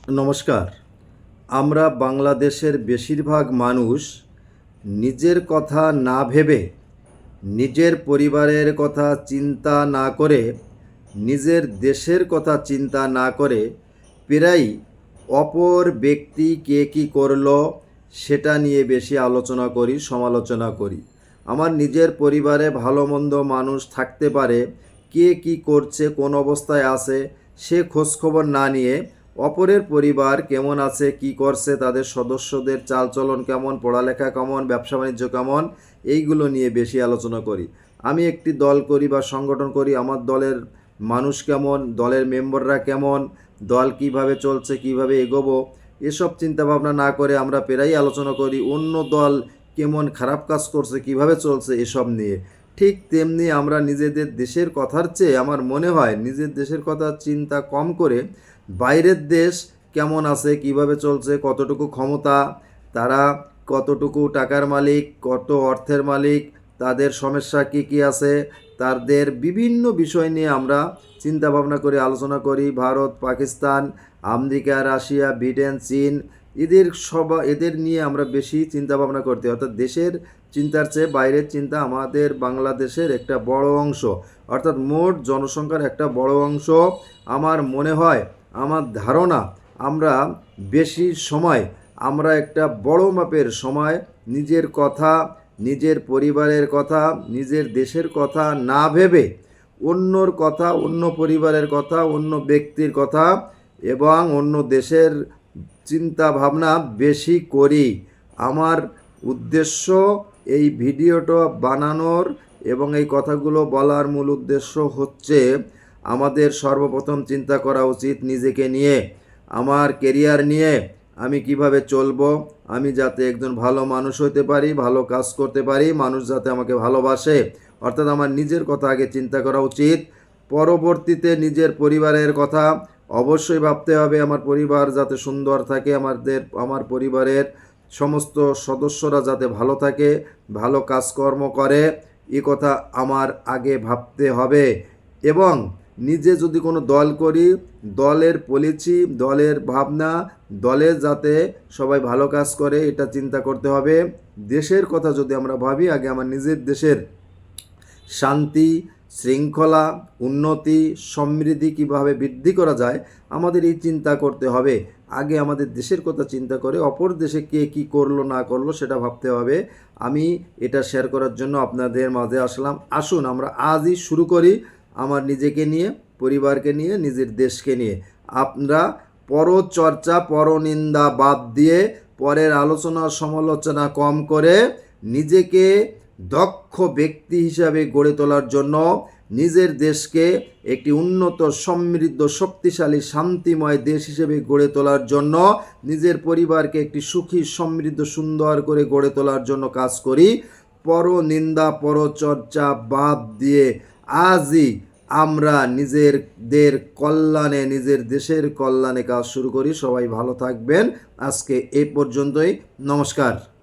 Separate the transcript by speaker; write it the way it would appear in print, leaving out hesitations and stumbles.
Speaker 1: নমস্কার। আমরা বাংলাদেশের বেশিরভাগ মানুষ নিজের কথা না ভেবে, নিজের পরিবারের কথা চিন্তা না করে, নিজের দেশের কথা চিন্তা না করে প্রায়ই অপর ব্যক্তি কে কী করলো সেটা নিয়ে বেশি আলোচনা করি, সমালোচনা করি। আমার নিজের পরিবারে ভালো মন্দ মানুষ থাকতে পারে, কে কী করছে, কোন অবস্থায় আছে সে খোঁজখবর না নিয়ে অপরের পরিবার কেমন আছে, কি করছে, তাদের সদস্যদের চালচলন কেমন, পড়ালেখা কেমন, ব্যবসা বাণিজ্য কেমন, এইগুলো নিয়ে বেশি আলোচনা করি। আমি একটি দল করি বা সংগঠন করি, আমার দলের মানুষ কেমন, দলের মেম্বাররা কেমন, দল কিভাবে চলছে, কিভাবে এগোবো, এসব চিন্তাভাবনা না করে আমরা প্রায়ই আলোচনা করি অন্য দল কেমন খারাপ কাজ করছে, কিভাবে চলছে, এসব নিয়ে। ঠিক তেমনি আমরা নিজেদের দেশের কথার চেয়ে আমার মনে হয় নিজের দেশের কথা চিন্তা কম করে বাইরের দেশ কেমন আছে, কিভাবে চলছে, কতটুকু ক্ষমতা, তারা কতটুকু টাকার মালিক, কত অর্থের মালিক, তাদের সমস্যা কি কি আছে, তাদের বিভিন্ন বিষয় নিয়ে আমরা চিন্তা ভাবনা করে আলোচনা করি। Bharat, Pakistan, America, Russia, Britain, চীন, এদের নিয়ে আমরা বেশি চিন্তা ভাবনা করতে, অর্থাৎ দেশের চিন্তার চেয়ে বাইরের চিন্তা আমাদের বাংলাদেশের একটা বড় অংশ, অর্থাৎ মোট জনসংখ্যার একটা বড় অংশ। আমার মনে হয়, আমার ধারণা, আমরা বেশি সময় আমরা একটা বড় মাপের সময় নিজের কথা, নিজের পরিবারের কথা, নিজের দেশের কথা না ভেবে অন্যর কথা, অন্য পরিবারের কথা, অন্য ব্যক্তির কথা এবং অন্য দেশের চিন্তা ভাবনা বেশি করি। আমার উদ্দেশ্য এই ভিডিওটা বানানোর এবং এই কথাগুলো বলার মূল উদ্দেশ্য হচ্ছে আমাদের সর্বপ্রথম চিন্তা করা উচিত নিজেকে নিয়ে, আমার কেরিয়ার নিয়ে, আমি কিভাবে চলবো, আমি যাতে একজন ভালো মানুষ হতে পারি, ভালো কাজ করতে পারি, মানুষ যাতে আমাকে ভালোবাসে, অর্থাৎ আমার নিজের কথা আগে চিন্তা করা উচিত। পরবর্তীতে নিজের পরিবারের কথা অবশ্যই ভাবতে হবে, আমার পরিবার যাতে সুন্দর থাকে, আমার পরিবারের সমস্ত সদস্যরা যাতে ভালো থাকে, ভালো কাজকর্ম করে, এ কথা আমার আগে ভাবতে হবে। এবং নিজে যদি কোনো দল করি, দলের পলিসি, দলের ভাবনা, দলের যাতে সবাই ভালো কাজ করে এটা চিন্তা করতে হবে। দেশের কথা যদি আমরা ভাবি, আগে আমার নিজের দেশের শান্তি, শৃঙ্খলা, উন্নতি, সমৃদ্ধি কীভাবে বৃদ্ধি করা যায় আমাদের এই চিন্তা করতে হবে। আগে আমাদের দেশের কথা চিন্তা করে অপর দেশে কে কী করলো না করলো সেটা ভাবতে হবে। আমি এটা শেয়ার করার জন্য আপনাদের মাঝে আসলাম। আসুন আমরা আজই শুরু করি আমার নিজেকে নিয়ে, পরিবারকে নিয়ে, নিজের দেশকে নিয়ে। আমরা পরচর্চা, পরনিন্দা বাদ দিয়ে, পরের আলোচনা সমালোচনা কম করে নিজেকে দক্ষ ব্যক্তি হিসাবে গড়ে তোলার জন্য, নিজের দেশকে একটি উন্নত, সমৃদ্ধ, শক্তিশালী, শান্তিময় দেশ হিসেবে গড়ে তোলার জন্য, নিজের পরিবারকে একটি সুখী, সমৃদ্ধ, সুন্দর করে গড়ে তোলার জন্য কাজ করি। পরনিন্দা, পরচর্চা বাদ দিয়ে আজই আমরা নিজেদের কল্যাণে, নিজের দেশের কল্যাণে কাজ শুরু করি। সবাই ভালো থাকবেন। আজকে এই পর্যন্তই। নমস্কার।